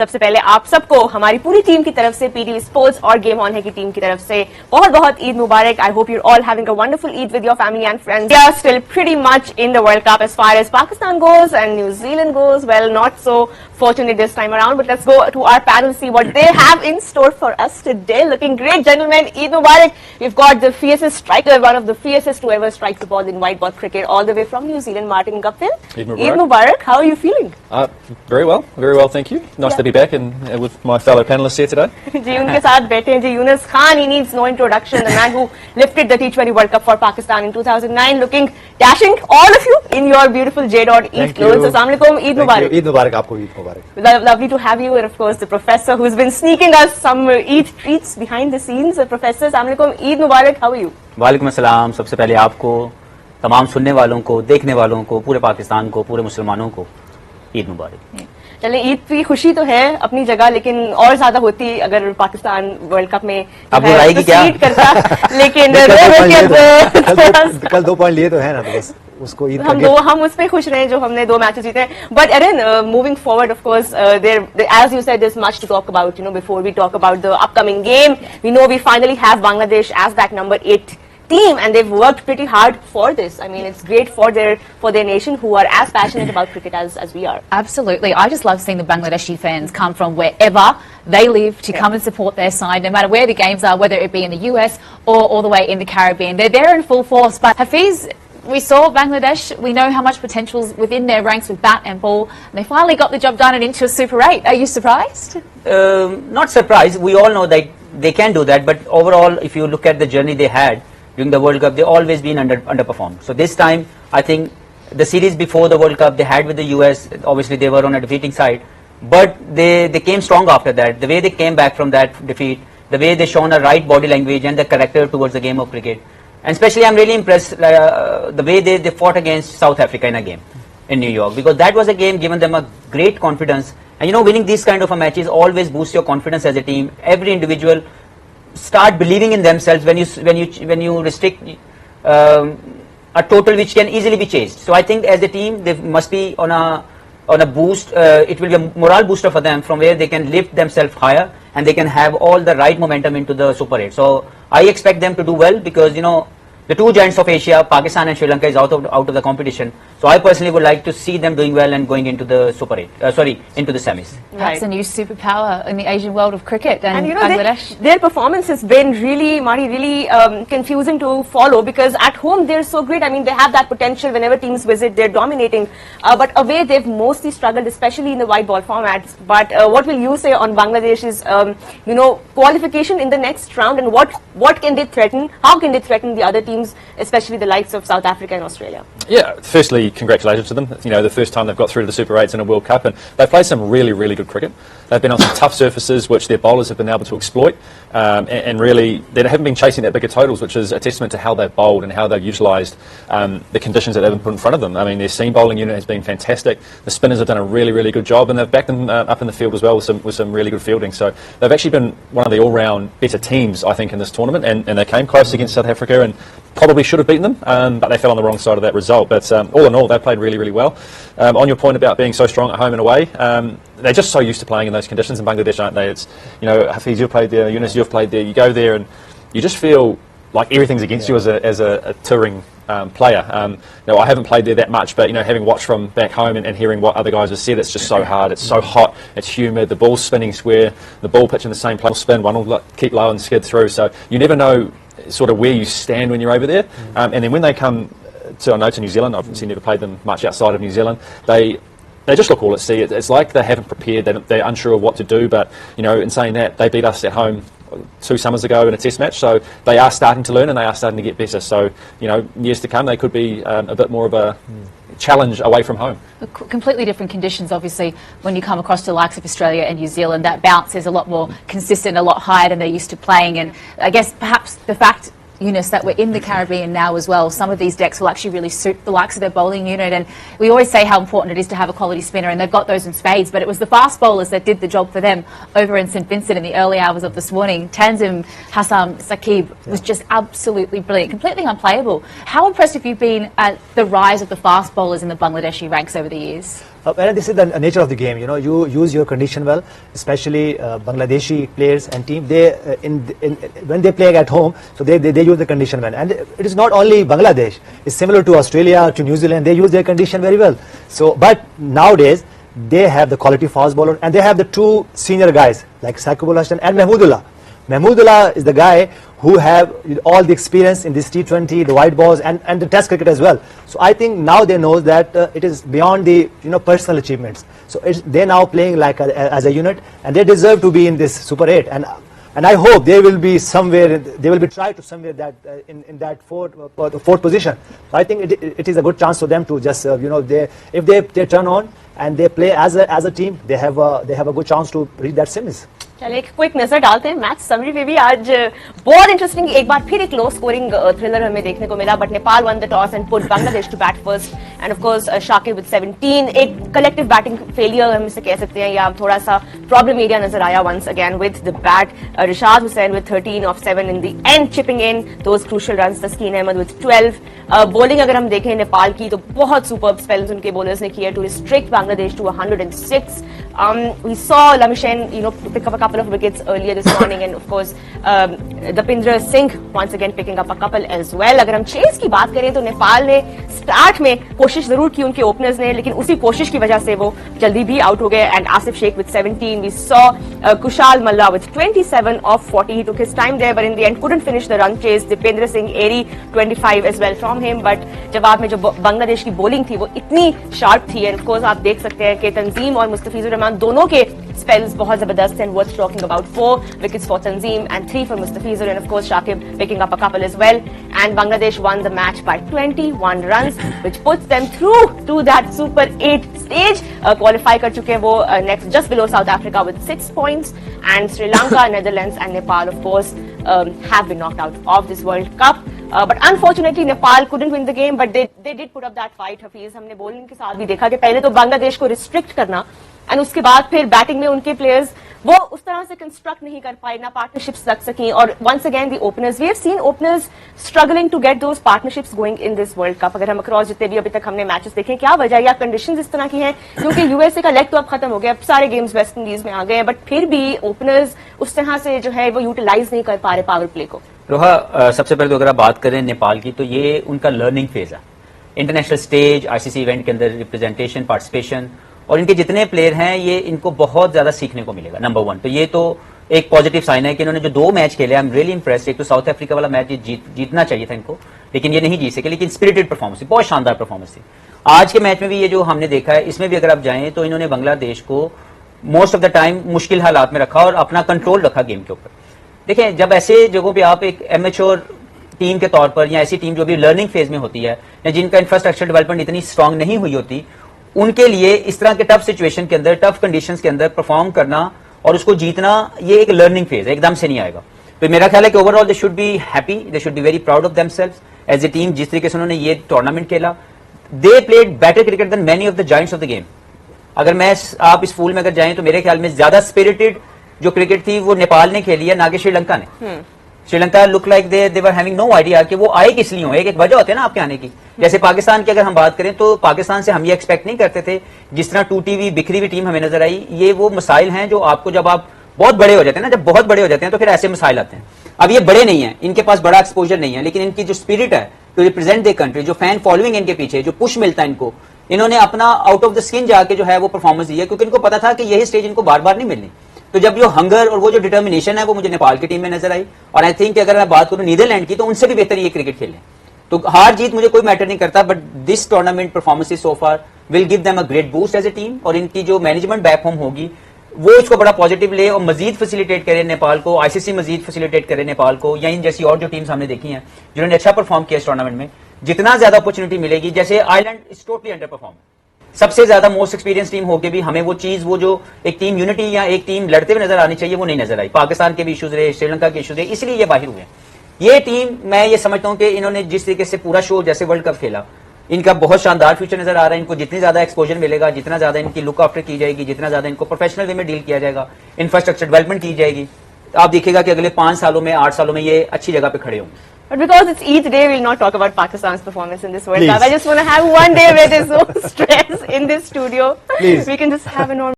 सबसे पहले आप सबको हमारी पूरी टीम की तरफ से पीटीवी स्पोर्ट्स और गेम ऑन है की टीम की तरफ से बहुत बहुत ईद मुबारक. I hope you're all having a wonderful Eid with your family and friends. We are still pretty much in the World Cup as far as Pakistan goes and New Zealand goes. Well, not so fortunate this time around, but let's go to our panel, see what they have in store for us today. Looking great, gentlemen. Eid Mubarak. We've got the fiercest striker, one of the fiercest to ever strike the ball in white ball cricket, all the way from New Zealand, Martin Guptill. Eid Mubarak. Eid Mubarak. How are you feeling? Very well, thank you. Nice to be back and with my fellow panelists here today. जी उनके साथ बैठे हैं जी Younus Khan. He needs no introduction. The man who lifted the T20 World Cup for Pakistan in 2009, looking dashing, all of you in your beautiful J.Eid clothes. Assalamu alaikum. Eid Mubarak. Eid Mubarak. आपको Eid Mubarak. Lovely to have you, and of course the professor who's been sneaking us some Eid treats behind the scenes. Professor, assalamu alaikum. Eid Mubarak. How are you? वालेकुम अस्सलाम. सबसे पहले आपको, तमाम सुनने वालों को, देखने वालों को, पूरे पाकिस्तान को, पूरे मुसलमानों को ईद मुबारक. चले, ईद की खुशी तो है अपनी जगह, लेकिन और ज्यादा होती अगर पाकिस्तान वर्ल्ड कप में अब बुराएगी क्या करता. लेकिन कल 2 पॉइंट लिए तो है ना, तो बस उसको ईद हम उस पे खुश रहे जो हमने 2 मैचेस जीते. But Erin, moving forward, of course as you said, there's much to talk about. Before we talk about the upcoming game, we know we finally have Bangladesh as that number 8 team, and they've worked pretty hard for this. I mean, it's great for their nation, who are as passionate about cricket as we are. Absolutely. I just love seeing the Bangladeshi fans come from wherever they live to come and support their side, no matter where the games are, whether it be in the US or all the way in the Caribbean. They're there in full force. But Hafeez, we saw Bangladesh. We know how much potential's within their ranks with bat and ball. And they finally got the job done and into a Super 8. Are you surprised? Not surprised. We all know that they can do that. But overall, if you look at the journey they had during the World Cup, they always been underperformed. So this time, I think the series before the World Cup they had with the US, obviously they were on a defeating side, but they came strong after that. The way they came back from that defeat, the way they shown a right body language and the character towards the game of cricket, and especially I'm really impressed the way they fought against South Africa in a game in New York, because that was a game given them a great confidence. And winning these kind of matches always boosts your confidence as a team. Every individual start believing in themselves when you restrict a total which can easily be chased. So I think as a team they must be on a boost. It will be a morale booster for them, from where they can lift themselves higher and they can have all the right momentum into the Super 8. So I expect them to do well, because the 2 giants of Asia, Pakistan and Sri Lanka, is out of the competition. So I personally would like to see them doing well and going into the Super 8. Into the semis. That's a new superpower in the Asian world of cricket. And Bangladesh, their performance has been really confusing to follow, because at home they're so great. I mean, they have that potential. Whenever teams visit, they're dominating. But away, they've mostly struggled, especially in the white ball formats. But what will you say on Bangladesh's, qualification in the next round, and what can they threaten? How can they threaten the other teams, especially the likes of South Africa and Australia? Yeah, firstly, congratulations to them. The first time they've got through to the Super 8s in a World Cup, and they've played some really good cricket. They've been on some tough surfaces which their bowlers have been able to exploit, and really they haven't been chasing that bigger totals, which is a testament to how they've bowled and how they've utilised the conditions that they've been put in front of them. I mean, their seam bowling unit has been fantastic. The spinners have done a really good job, and they've backed them up in the field as well with some really good fielding. So they've actually been one of the all-round better teams, I think, in this tournament, and they came close against South Africa and probably should have beaten them, but they fell on the wrong side of that result. But all in all, they played really well. On your point about being so strong at home and away, they're just so used to playing in those conditions in Bangladesh, aren't they? It's, Hafeez, you've played there, Younus, you've played there. You go there and you just feel like everything's against you as a touring player. I haven't played there that much, but having watched from back home and hearing what other guys have said, it's just so hard. It's so hot. It's humid. The ball's spinning square. The ball pitch in the same place will spin. One will keep low and skid through. So you never know sort of where you stand when you're over there. And then when they come to New Zealand, I've obviously never played them much outside of New Zealand. They just look all at sea. It's like they haven't prepared. They're unsure of what to do. But in saying that, they beat us at home 2 summers ago in a test match, so they are starting to learn and they are starting to get better. So years to come, they could be a bit more of a challenge away from home. Completely different conditions, obviously, when you come across the likes of Australia and New Zealand. That bounce is a lot more consistent, a lot higher than they're used to playing. And I guess perhaps the fact, Younus, that we're in the Caribbean now as well, some of these decks will actually really suit the likes of their bowling unit. And we always say how important it is to have a quality spinner, and they've got those in spades, but it was the fast bowlers that did the job for them over in St Vincent in the early hours of this morning. Tanzim, Hassan, Saqib was just absolutely brilliant, completely unplayable. How impressed have you been at the rise of the fast bowlers in the Bangladeshi ranks over the years? And this is the nature of the game. You know, you use your condition well, especially Bangladeshi players and team. They when they play at home, so they use the condition well. And it is not only Bangladesh; it's similar to Australia, to New Zealand. They use their condition very well. So, but nowadays they have the quality fast bowler, and they have the two senior guys like Sakib al Hasan and Mahmoodullah. Mahmoodullah is the guy who have all the experience in this T20, the white balls, and the Test cricket as well. So I think now they know that it is beyond the personal achievements. So they're now playing like as a unit, and they deserve to be in this Super 8. And I hope they will be somewhere. They will be tried to somewhere that in that fourth position. So I think it is a good chance for them to just if they turn on and they play as a team, they have a good chance to reach that semis. चलिए एक quick नजर डालते हैं match summary पे भी। आज बहुत interesting एक बार फिर एक लो स्कोरिंग थ्रिलर हमें देखने को मिला, but Nepal won the toss and put Bangladesh to bat first, and of course Shakib with 17। एक कलेक्टिव बैटिंग फेलियर हम इसे कह सकते हैं, या थोड़ा सा प्रॉब्लम एरिया नजर आया once again with the bat. Rishad Hossain with 13 of 7 in the end, chipping in those crucial runs. Taskin Ahmed with 12। Bowling अगर हम देखें नेपाल की तो बहुत सुपर्ब स्पेल्स उनके बॉलर्स ने किया to restrict Bangladesh to 106। We saw Lamishen, pick up a couple of wickets earlier this morning, and of course, Dapinder Singh once again picking up a couple as well. अगर हम chess की बात करें तो नेपाल ने स्टार्ट में कोशिश जरूर की उनके ओपनर्स ने, लेकिन उसी कोशिश की वजह से वो जल्दी भी आउट हो गए। And Asif Sheikh with 17, we saw Kushal Malla with 27 of 40. He took his time there, but in the end couldn't finish the run chase. Dipinder Singh Airy 25 as well from him, but जवाब में जो बांग्लादेश की bowling थी वो इतनी sharp थी, and of course आप देख सकते हैं कि तंजीम और मुस्तफिजुर रहमान दोनों के spells बहुत जबरदस्त and worth talking about. 4 wickets for Tanzim and 3 for Mustafizur, and of course Shakib picking up a couple as well. And Bangladesh won the match by 21 runs, which puts them through to that Super 8 stage. Qualify कर चुके हैं वो next just below South Africa with 6 points, and Sri Lanka, Netherlands and Nepal of course have been knocked out of this World Cup. But unfortunately Nepal couldn't win the game, but they did put up that fight. Hafeez, हमने bowling के साथ भी देखा कि पहले तो बांग्लादेश को restrict करना, एंड उसके बाद फिर बैटिंग में उनके प्लेयर्स वो उस तरह से कंस्ट्रक्ट नहीं कर पाए, ना पार्टनरशिप्स लग सकी। और once again the openers, we have seen openers struggling to get those partnerships going in this world cup. अगर हम अक्रॉस जितने भी अभी तक हमने मैचेस देखे, क्या वजह या कंडीशंस इस तरह की हैं? क्योंकि यूएसए का लेग तो अब खत्म हो गया, अब सारे गेम्स वेस्ट इंडीज में आ गए हैं, बट फिर भी ओपनर्स उस तरह से जो है वो यूटिलाइज नहीं कर पा रहे पावर प्ले को। रोहा, सबसे पहले तो अगर आप बात करें नेपाल की, तो ये उनका लर्निंग फेज है। इंटरनेशनल स्टेज, आईसीसी इवेंट के अंदर रिप्रेजेंटेशन, पार्टिसिपेशन, और इनके जितने प्लेयर हैं ये इनको बहुत ज्यादा सीखने को मिलेगा। नंबर 1 तो ये तो एक पॉजिटिव साइन है कि इन्होंने जो 2 मैच खेले, आई एम रियली इंप्रेस्ड। एक तो साउथ अफ्रीका वाला मैच जीतना चाहिए था इनको, लेकिन ये नहीं जीत सके, लेकिन स्पिरिटेड परफॉर्मेंस थी, बहुत शानदार परफॉर्मेंस थी। आज के मैच में भी ये जो हमने देखा है, इसमें भी अगर आप जाएं तो इन्होंने बांग्लादेश को मोस्ट ऑफ द टाइम मुश्किल हालात में रखा और अपना कंट्रोल रखा गेम के ऊपर। देखें, जब ऐसे जगहों पे आप एक एमेच्योर टीम के तौर पर, या ऐसी टीम जो भी लर्निंग फेज में होती है, या जिनका इंफ्रास्ट्रक्चर डेवलपमेंट इतनी स्ट्रांग नहीं हुई होती, उनके लिए इस तरह के टफ सिचुएशन के अंदर, टफ कंडीशंस के अंदर परफॉर्म करना और उसको जीतना, ये एक लर्निंग फेज है, एकदम से नहीं आएगा। तो मेरा ख्याल है कि overall they should be happy, they should be very proud of themselves as a team. जिस तरीके से उन्होंने ये टूर्नामेंट खेला, they played better cricket than many of the giants of the game. अगर आप इस फूल में अगर जाएं तो मेरे ख्याल में ज्यादा स्पिरिटेड जो क्रिकेट थी वो नेपाल ने खेली है, ना कि श्रीलंका ने। Sri Lanka look like they were having no idea कि वो आए किस लिए हो। एक वजह होती है ना आपके आने की। जैसे पाकिस्तान की अगर हम बात करें तो पाकिस्तान से हम ये एक्सपेक्ट नहीं करते थे, जिस तरह टूटी हुई बिखरी हुई टीम हमें नजर आई। ये वो मसाइल हैं जो आपको, जब आप बहुत बड़े हो जाते हैं ना, जब बहुत बड़े हो जाते हैं तो फिर ऐसे मसाइल आते हैं। अब ये बड़े नहीं है, इनके पास बड़ा एक्सपोजर नहीं है, लेकिन इनकी जो स्पिरिट है टू रिप्रेजेंट द कंट्री, जो फैन फॉलोइंग इनके पीछे, जो पुश मिलता है इनको, इन्होंने अपना आउट ऑफ द स्किन जाके जो है वो परफॉर्मेंस दी है, क्योंकि इनको पता था कि यही स्टेज इनको बार बार नहीं मिलनी। तो जब जो हंगर और वो जो डिटर्मिनेशन है वो मुझे नेपाल की टीम में नजर आई। और आई थिंक अगर मैं बात करूं नीदरलैंड की, तो उनसे भी बेहतर ये क्रिकेट खेले। तो हार जीत मुझे कोई मैटर नहीं करता, but this tournament performances so far will give them a great boost as a team. और इनकी जो मैनेजमेंट बैक होम होगी वो इसको बड़ा पॉजिटिव ले और मजीद फैसिलिटेट करे नेपाल को, आईसीसी मजीद फैसिलिटेट करे नेपाल को, या इन जैसी और जो टीम्स हमने देखी हैं जिन्होंने अच्छा परफॉर्म किया इस टूर्नामेंट में। जितना ज्यादा अपॉर्चुनिटी मिलेगी, जैसे Ireland is totally under perform, सबसे ज्यादा मोस्ट एक्सपीरियंस टीम होके भी हमें वो चीज, वो जो एक टीम यूनिटी या एक टीम लड़ते हुए नजर आनी चाहिए, वो नहीं नजर आई। पाकिस्तान के भी इश्यूज रहे, श्रीलंका के इश्यूज रहे, इसलिए ये बाहर हुए। ये टीम, मैं ये समझता हूं कि इन्होंने जिस तरीके से पूरा शो जैसे वर्ल्ड कप खेला, इनका बहुत शानदार फ्यूचर नजर आ रहा है। इनको जितनी ज्यादा एक्सपोजर मिलेगा, जितना ज्यादा इनकी लुक आफ्टर की जाएगी, जितना ज्यादा इनको प्रोफेशनल वे में डील किया जाएगा, इंफ्रास्ट्रक्चर डेवलपमेंट की जाएगी, आप देखिएगा कि अगले 5 सालों में, 8 सालों में ये अच्छी जगह पे खड़े होंगे। But because it's Eid day, we'll not talk about Pakistan's performance in this World Please. Cup. I just want to have one day where there's no stress in this studio. Please. We can just have a normal